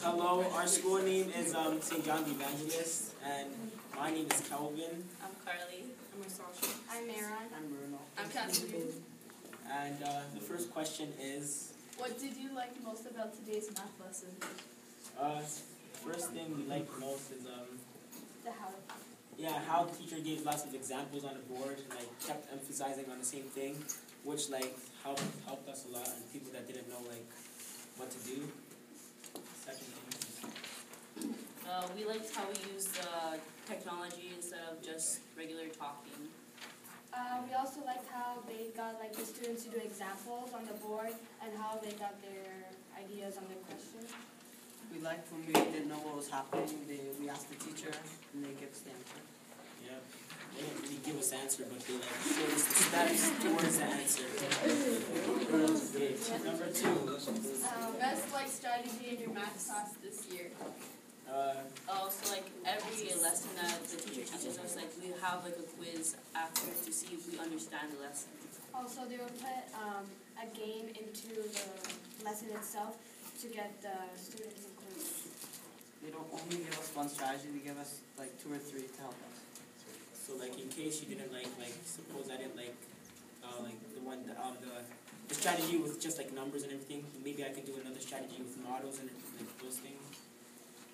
Hello, our school name is St. John the Evangelist, and my name is Kelvin. I'm Carly. I'm Sasha. I'm Maron. I'm Bruno. I'm Catherine. And the first question is, What did you like most about today's math lesson? first thing we liked most is The how. how the teacher gave lots of examples on the board and kept emphasizing on the same thing, which helped us a lot, and people that didn't know what to do. Second thing. We liked how we used technology instead of just regular talking. We also liked how they got the students to do examples on the board and how they got their ideas on the questions. We liked when we didn't know what was happening, we asked the teacher and they gave us the answer. Yeah. They didn't really give us answer, but they showed us the steps towards the answer. Number 2. Best strategy in your math class this year. So every lesson that the teacher teaches us, we have a quiz after to see if we understand the lesson. Also, they will put a game into the lesson itself to get the students included. They don't only give us one strategy, they give us 2 or 3 to help us. So in case you didn't suppose I didn't the strategy with just numbers and everything, maybe I could do another strategy with models and those things.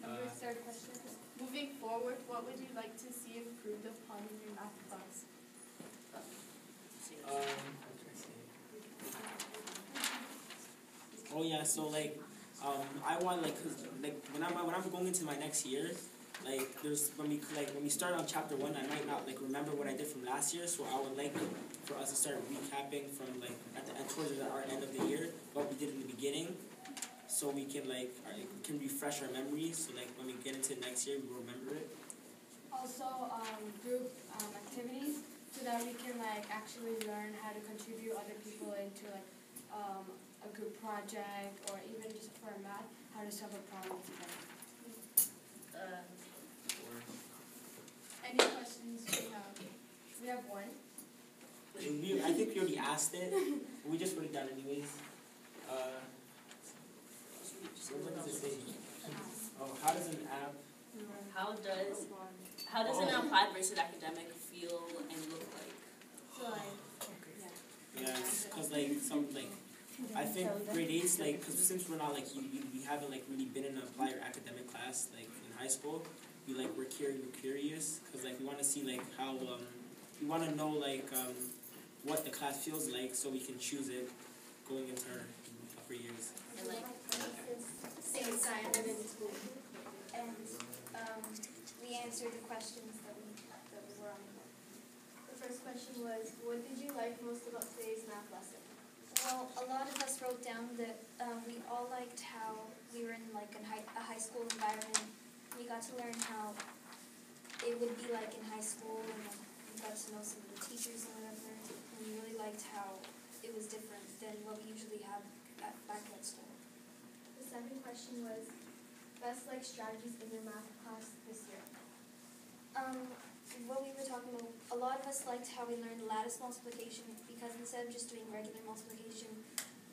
Number 3rd question. Moving forward, what would you like to see improved upon in your math class? Oh yeah, so I want when I'm going into my next year, there's when we start on chapter 1, I might not remember what I did from last year, so I would like for us to start recapping from at the end towards our end of the year what we did in the beginning, so we can can refresh our memories. So when we get into next year, we will remember it. Also, group activities so that we can actually learn how to contribute other people into a group project, or even just for math, how to solve a problem together. Any questions we have? We have one. I think we already asked it. We just wrote it down anyways. What does it say? Oh, how does an app? How does an applied versus academic feel and look like? So Yeah, because I think grade 8's because since we're not we haven't really been in an applied or academic class in high school, we're curious because we want to see how we want to know what the class feels like, so we can choose it going into our upper years. Same assignment in school, and we answered the questions that we were on the board. The first question was, what did you like most about today's math lesson? Well, a lot of us wrote down that we all liked how we were in a high school environment. We got to learn how it would be in high school, and we got to know some of the teachers and whatever. And we really liked how it was different than what we usually have back at school. The second question was, best strategies in your math class this year? What we were talking about, a lot of us liked how we learned lattice multiplication, because instead of just doing regular multiplication,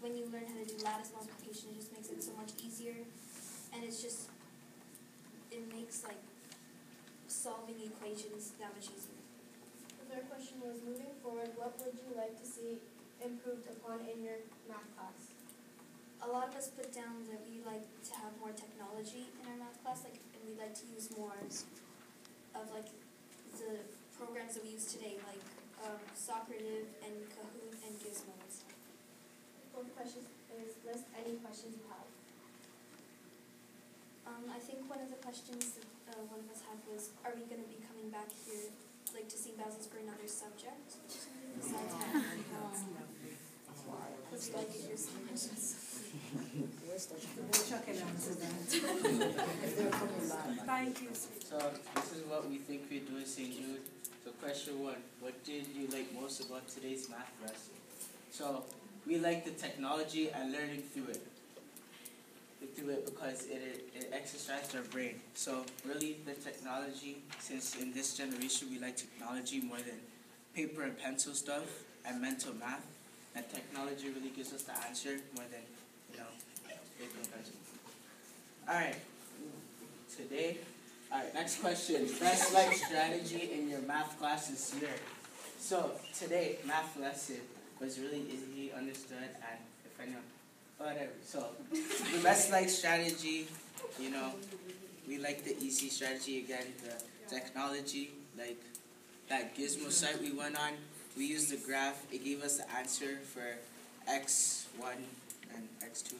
when you learn how to do lattice multiplication, it just makes it so much easier, and it makes solving equations that much easier. The third question was, moving forward, what would you like to see improved upon in your math class? A lot of us put down that we like to have more technology in our math class, and we like to use more of the programs that we use today, Socrative and Kahoot and Gizmos. The fourth question is, list any questions you have. I think one of the questions that one of us had was, are we going to be coming back here to St. Basil's for another subject? Besides math? Because we like it here so much. Thank you. So this is what we think we do in St. Jude. So question 1, what did you like most about today's math lesson? So we like the technology and learning through it. We do it because it exercises our brain. So really the technology, since in this generation we like technology more than paper and pencil stuff and mental math, and technology really gives us the answer more than paper and pencil. Alright. Alright, next question. Best life strategy in your math class this year. So, today, math lesson was really easy, understood, and if anyone, whatever. So, the best life strategy, we like the easy strategy again, the technology, like that gizmo site we went on. We used the graph. It gave us the answer for x1 and x2,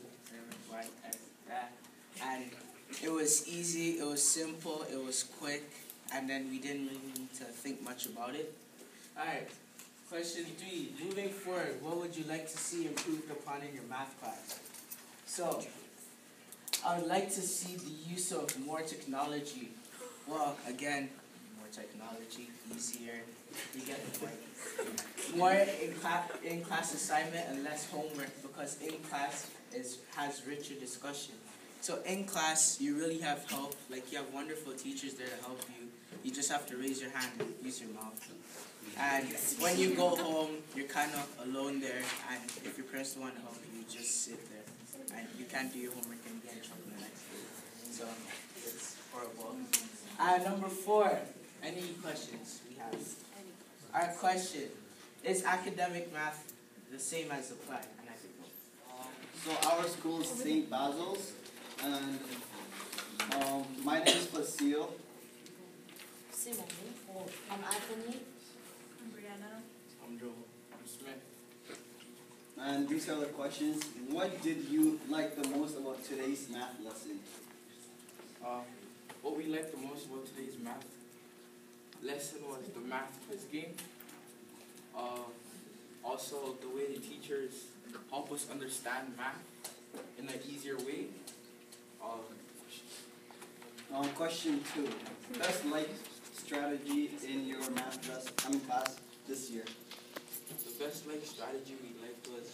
y, x, that. And it was easy, it was simple, it was quick, and then we didn't really need to think much about it. Alright, question 3. Moving forward, what would you like to see improved upon in your math class? So, I would like to see the use of more technology. Well, again, more technology, easier, you get the point. More in-class assignment and less homework, because in-class has richer discussion. So in class, you really have help, like you have wonderful teachers there to help you. You just have to raise your hand and use your mouth. And when you go home, you're kind of alone there, and if your parents don't want to help you, you just sit there. And you can't do your homework and get in trouble the next day. So, it's horrible. Number 4, any questions we have? Our question, is academic math the same as applied? So our school is St. Basil's, and my name is Fasil. I'm Anthony. I'm Brianna. I'm Joel. I'm Smith. And these are the questions. What did you like the most about today's math lesson? What we liked the most about today's math lesson was the math quiz game. Also, the way the teachers help us understand math in an easier way. Question 2. Best life strategy in your math class this year? The best like strategy we liked was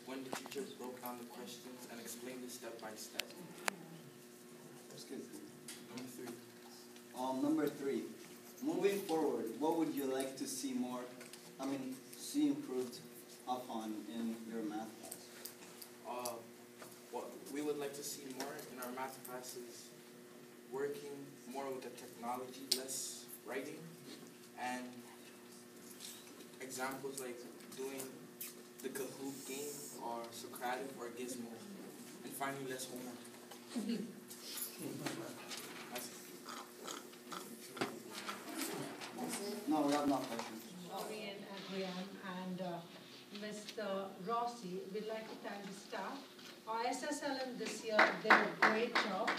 when the teachers broke down the questions and explained it step by step. That's good. Number 3. Number 3. Moving forward, what would you like to see see improved upon in your math class? What we would like to see more in our math classes, working more with the technology, less writing, and examples like doing the Kahoot game or Socratic or Gizmo, and finding less homework. No, we have no questions. Orion and Brian and Mr. Rossi, we'd like to thank the staff. Our Ssln this year did a great job.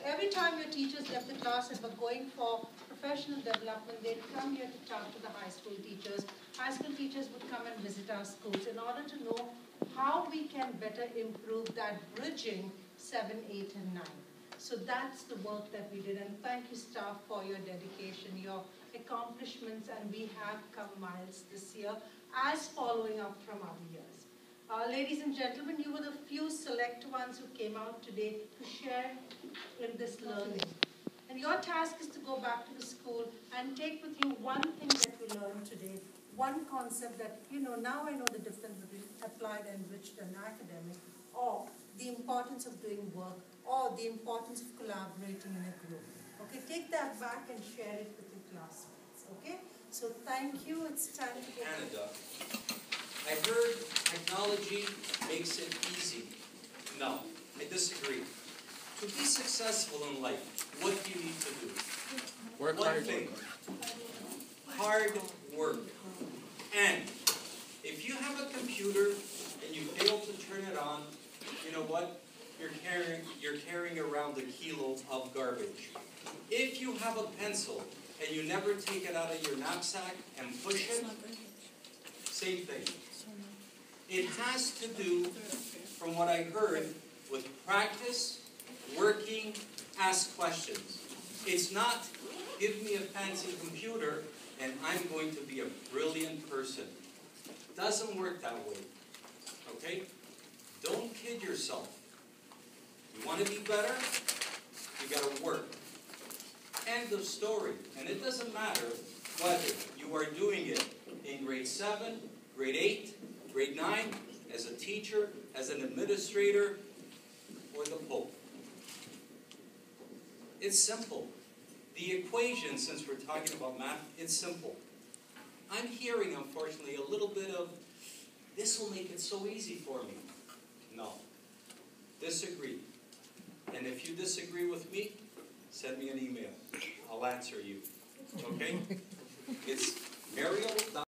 Every time your teachers left the class and were going for professional development, they'd come here to talk to the high school teachers. High school teachers would come and visit our schools in order to know how we can better improve that bridging 7, 8, and 9. So that's the work that we did, and thank you staff for your dedication, your accomplishments, and we have come miles this year as following up from other years. Ladies and gentlemen, you were the few select ones who came out today to share in this learning. And your task is to go back to the school and take with you one thing that we learned today, one concept that, now I know the difference between applied, enriched, and academic, or the importance of doing work, or the importance of collaborating in a group. Okay, take that back and share it with your classmates. Okay, so thank you. It's time to go. Canada. I heard technology makes it easy. No, I disagree. To be successful in life, what do you need to do? Work One hard. thing. Hard work. And if you have a computer and you fail to turn it on, you know what? You're carrying around a kilo of garbage. If you have a pencil and you never take it out of your knapsack and push it, same thing. It has to do, from what I heard, with practice, working, ask questions. It's not, give me a fancy computer and I'm going to be a brilliant person. It doesn't work that way. Okay? Don't kid yourself. You want to be better? You got to work. End of story. And it doesn't matter whether you are doing it in grade 7, grade 8, grade 9, as a teacher, as an administrator, or the Pope? It's simple. The equation, since we're talking about math, it's simple. I'm hearing, unfortunately, a little bit of, this will make it so easy for me. No. Disagree. And if you disagree with me, send me an email. I'll answer you. Okay? It's Mariel.